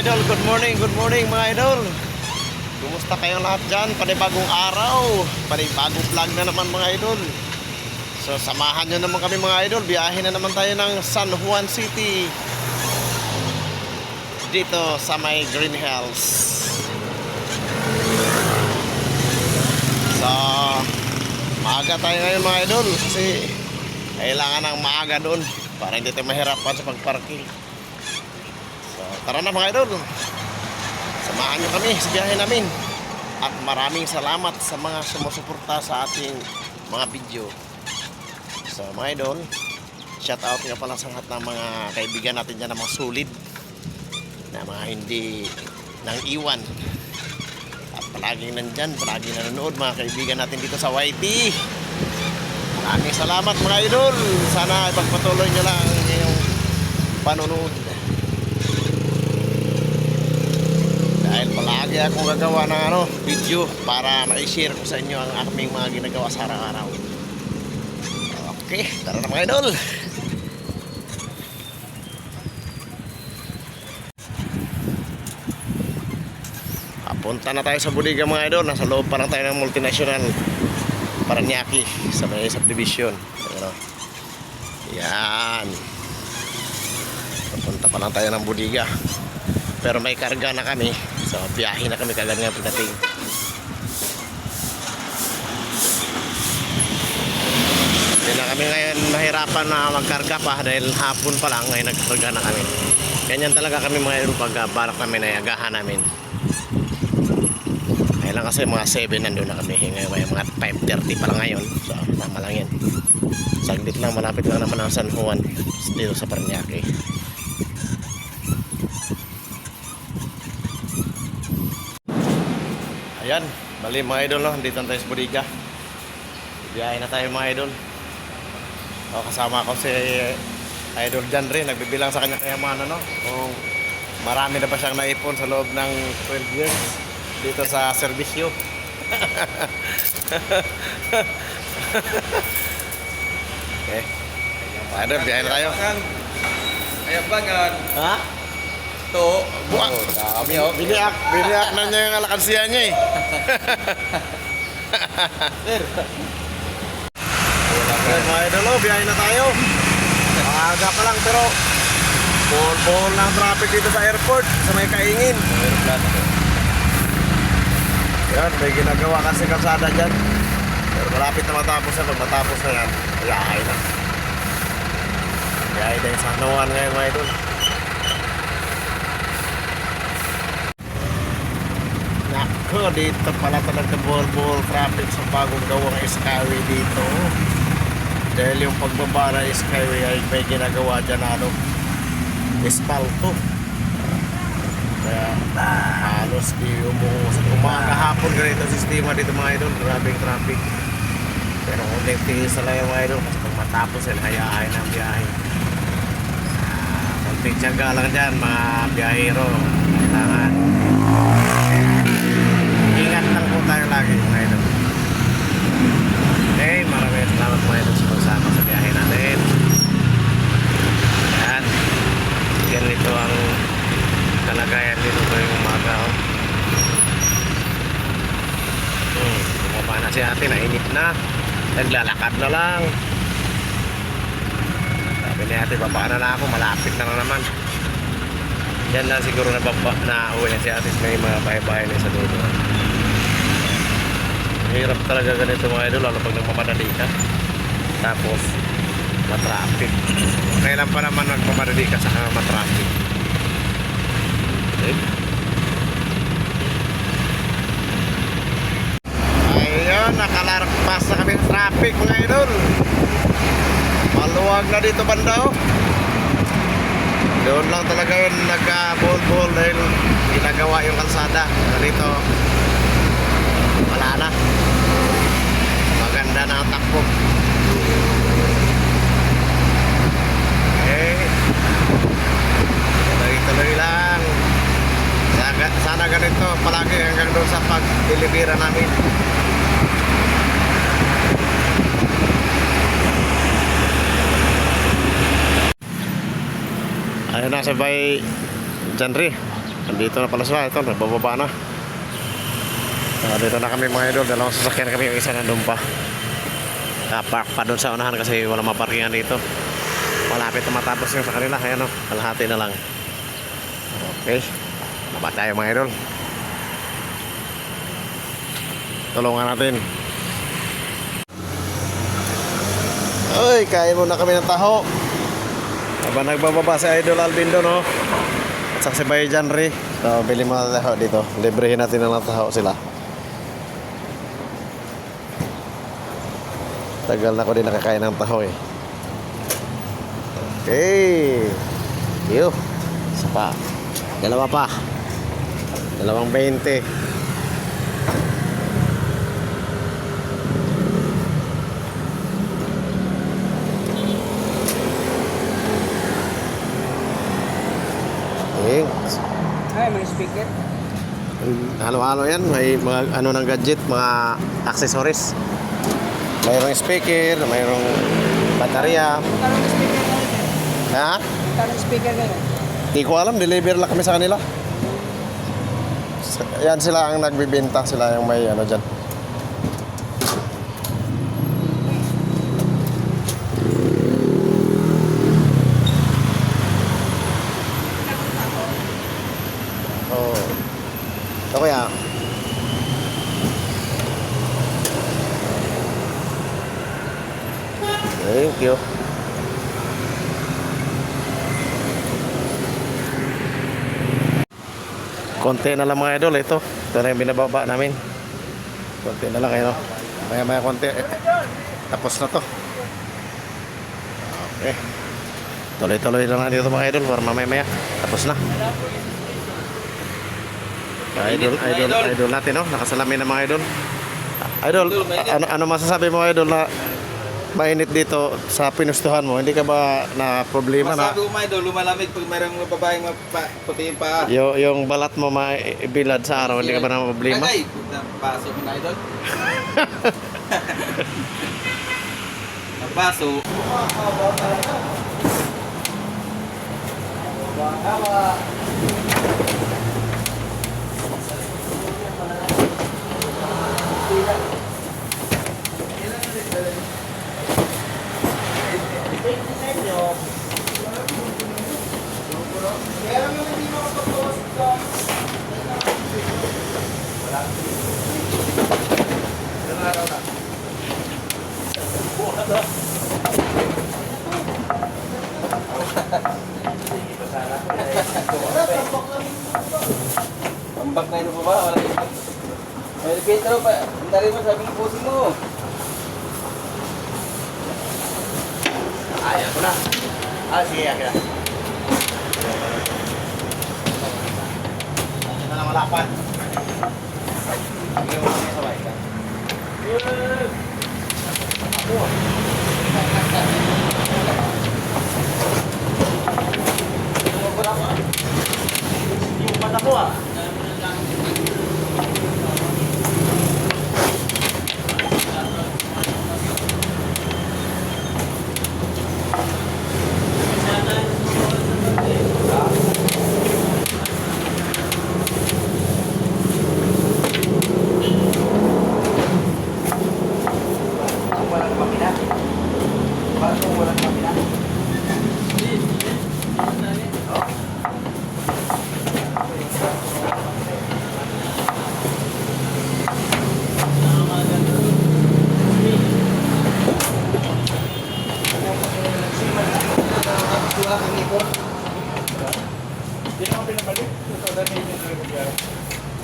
idol, good morning mga idol. Kumusta kayong lahat dyan? Panibagong araw, panibagong vlog na naman mga idol. So samahan nyo naman kami mga idol. Biyahe na naman tayo ng San Juan City, dito sa may Green Hills. So maaga tayo ngayon mga idol, kasi kailangan ng maaga doon para hindi tayo mahirapan sa pagparking. So tara na mga idol, samahan nyo kami sa biyahe namin. At maraming salamat sa mga sumusuporta sa ating mga video. So mga idol, shout out nga pala sa lahat ng mga kaibigan natin dyan na mga solid, na mga hindi nang iwan at palaging nandyan, palaging nanonood, mga kaibigan natin dito sa YT. Maraming salamat mga idol. Sana ipagpatuloy nyo lang ang inyong panonood, dahil palagi akong gagawa ng video para ma-share ko sa inyo ang aming mga ginagawa sa araw-araw. Okay, tara na mga idol. Punta na tayo sa Budiga mga idol. Nasa loob pa lang tayo ng multinational Paranaque sa may subdivision. Ayan, yan, punta pa lang tayo ng Budiga, pero may karga na kami. So biyahe na kami kagad nga pagdating. Hindi na kami ngayon nahirapan na magkarga pa, dahil hapon pa lang ngayon nagkarga na kami. Ganyan talaga kami mga idol pag balak namin ay agahan namin. Kailan kasi mga 7 nandun na kami. Ngayon may mga 5:30 pa lang ngayon. So tama lang yan. Saglit lang, malapit lang naman ang San Juan dito sa Paranaque. Ayan, bali mga idol, no? Dito tayo sa Budiga. Biyahe na tayo mga idol. O, kasama ko si Idol Jan rin. Nagbibilang sa kanya kayamanan, no? Kung marami na ba siyang naipon sa loob ng 12 years dito sa serbisyo. Okay, idol, biyahe na tayo. Ayan bangan. Ha? To, Buwak. dami oh. Biniak na niya yung alakansiya niya eh. Sir. Ayan mga idol, biyahe na tayo. Maaga pa lang, pero buhol-buhol ng traffic dito sa airport, sa may Kaingin. Yan, may ginagawa kasi kalsada dyan, pero malapit na matapos na. Pag matapos na yan, biyahe na. Biyahe na yung San Juan ngayon mga idol. Nako, dito pala talaga buhol-buhol traffic sa bagong gawang skyway dito. Dahil yung pagbaba ng skyway ay may ginagawa dyan na espalto. Kaya halos di umuho sa umaga hapon ganito sistema dito mga idol. Grabing traffic. Pero kung tigis na lang yung mga idol, kasi pag matapos yan, hayain ang biyahe. Konting tiyaga lang dyan mga biyahero. Kailangan ingat lang po tayo lagi mga idol. Okay, maraming salamat mga idol sa pagsama sa biyahe natin. Yan, ganito ang kalagayan dito tuwing umaga. Bumaba na si ate, nainip na, naglalakad na lang. Sabi ni ate, baba na ako, malapit na naman. Yan lang siguro na baba na uwi na si ate. May mga bahay-bahay na sa dulo. Hirap talaga ganito mga idol, lalo pag nagmamadali ka tapos matraffic. Kailan pa naman nagmamadali ka sa matraffic? Okay. Ayun, nakalarpas na kami sa traffic mga idol. Maluwag na dito banda oh. Doon lang talaga yun nagka-buhol-buhol dahil ginagawa yung kalsada. Dito wala na, maganda na ang takbo. Okay, tuloy-tuloy lang. Sana ganito palagi hanggang doon sa pag-delivera namin. Ayun na sabay Janri. Andito na pala sila. Ito, nagbababa na. Dito na kami mga idol. Dalawang sasakyan kami. Yung isa nandun pa. Park pa doon sa unahan kasi wala maparkingan dito. Malapit na matapos yung sa kanila. Ayan o, kalahati na lang. Okay. Baba tayo mga idol. Tulungan natin. Uy, kain muna kami ng taho. Habang nagbababa si Idol Alvin doon, no? At sa si Bayo Janry. So, bili mo na taho dito. Librehin natin ng taho sila. Tagal na ko din nakakain ng taho eh. Okay. Yo. Isa pa. Dalawa pa. 2.20. Thanks. Ay, may speaker. Halo-halo yan. May mga ano ng gadget, mga accessories. Mayroong speaker, mayroong baterya. Magkano speaker ngayon? Ha? Magkano speaker ngayon? Di ko alam, deliver lang kami sa kanila. Yan sila ang nagbibenta, sila yung may ano dyan. Oh. Ito kaya. Thank you. Konti na lang mga idol, ito na yung binababa namin. Konti na lang, ayun. Maya konti, tapos na to. Okay. Tuloy-tuloy lang na dito mga idol, para mamaya tapos na. Idol natin, no? Nakasalamin na mga idol. Idol, ano masasabi mo idol na mainit dito sa pinustuhan mo? Hindi ka ba na problema na Masabi ko mga idol, lumalamig pag mayroong mga babaeng puti yung paa. yung balat mo maibilad sa araw? Hindi ka ba na problema? Agay, napasok mo na idol. Napasok. Ambak na ito pa ba? May Pedro pa. Dari mo sabi ng puso mo. Ayaw ko na. Sige, akin na. Ano na lang malapan. Sige, wala na sabay ka. Yung mata ko ah.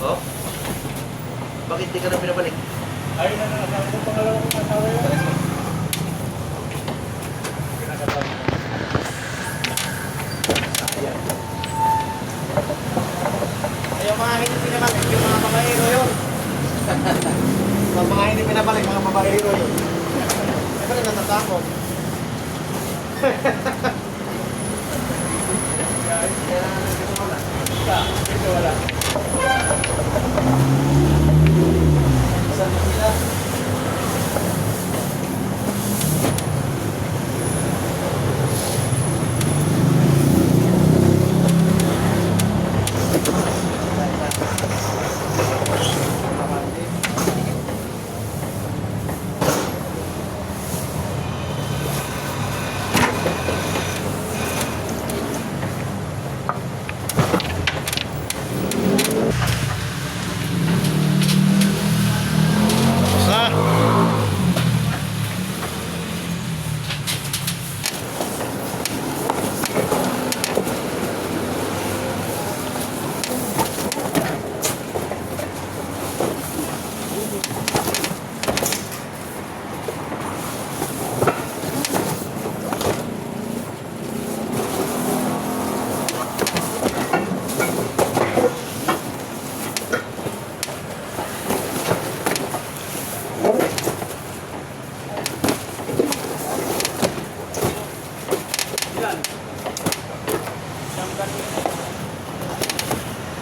Oh? Bakit di ka na pinabalik? Ay, nasabi ko pangalawang asawa yun. Yung mga hindi pinabalik, yung mga babaero yun. Mga hindi pinabalik, mga babaero yun. Ito rin natatakot. Wala. Saan mo sila?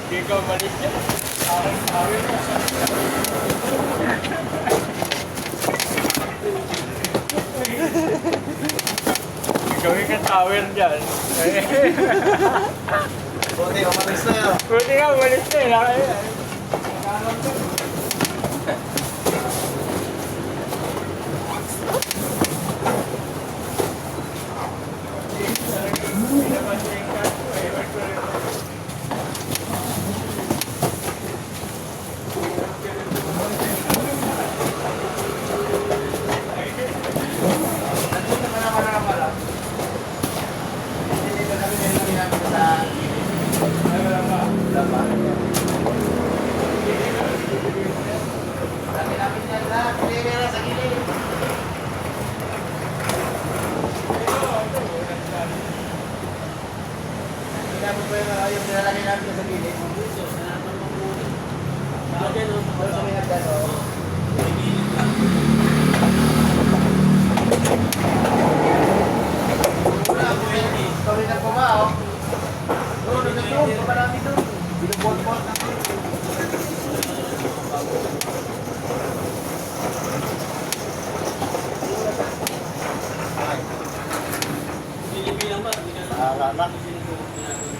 Hindi ka umalis niya. Aking tower na. Gawin ka tower dyan. Buti, umalis na yun. Buti nga, umalis na eh.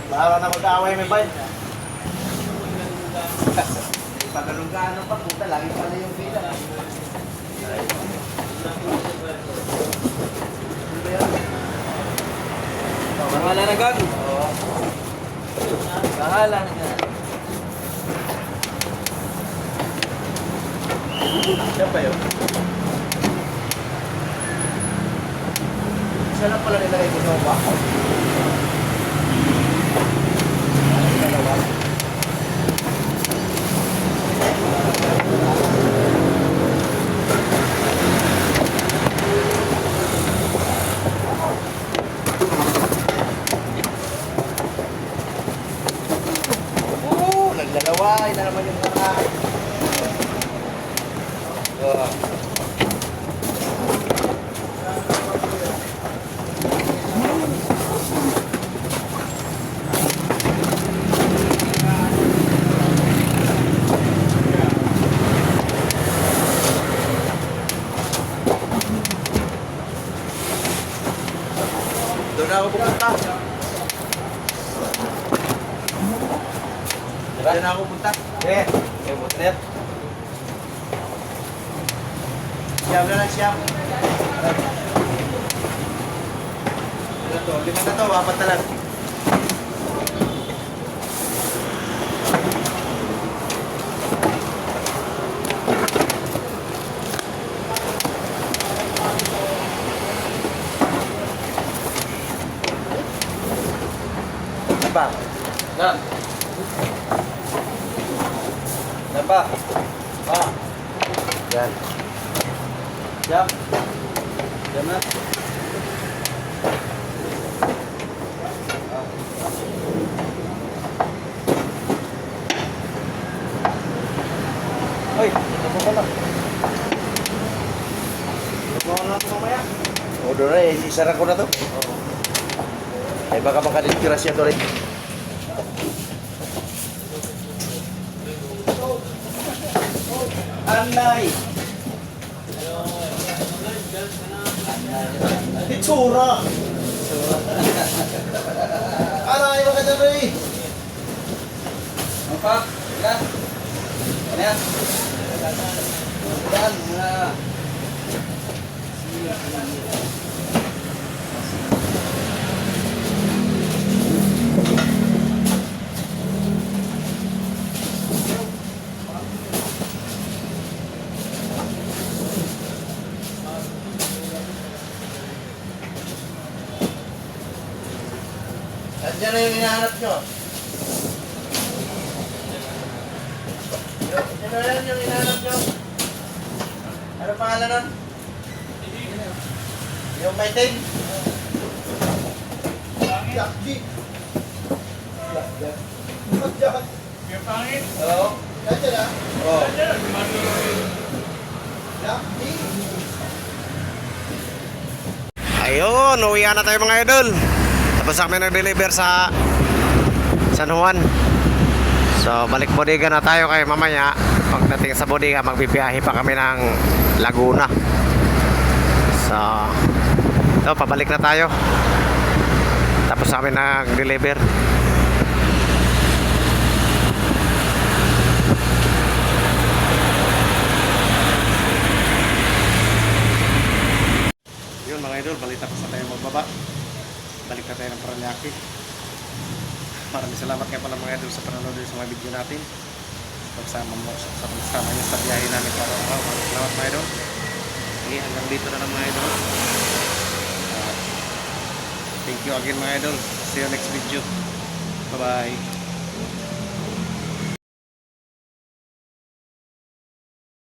Bahala na mag-aaway may bay. Pagkalong ka ano pa, puta, lagi pala yung pila. Bahala na gago. Oo. Bahala na gago. Yan ba yun? Isa lang pala nilagay ko sa bako. Naglalaway na naman yung mga. Doon na ako pupunta. Doon na ako pupunta. Eh, buti na yan. Siyam na lang, siyam. Ano to? 5 na to, 4 na lang. Apa? Yan. Apa? Ah. Yan. Jam. Jam na. Hoy, ano ka lang? Ano na ito mamaya? O, doon na eh. Isara ko na to. Ay, baka makaditira siya to rin. Anay! Itsura! Aray, baka dyan rin! Apa? Ilan? Ano yan? Ilan? Nandiyan na yung hinahanap nyo. Yan na yan yung hinahanap nyo. Ano pangalan nun? Yung may ting? Yakji! Yung pangit. Oo. Nandiyan na? Oo. Yakji! Ayun, uwian na tayo mga idol. Tapos kami nag-deliver sa San Juan. So balik bodega na tayo kay mamaya. Pagdating sa bodega magbibiyahe pa kami ng Laguna. So ito, pabalik na tayo. Tapos kami nag-deliver. Yun mga idol, balik tapos na tayo magbaba. Balik na tayo ng Paranaque. Maraming salamat kayo pala mga idol sa panonood sa mga video natin. Pagsama mo sa pagsama nyo sa biyahe namin para araw. Maraming salamat mga idol. Okay, hanggang dito na lang mga idol. Thank you again mga idol. See you next video. Bye bye.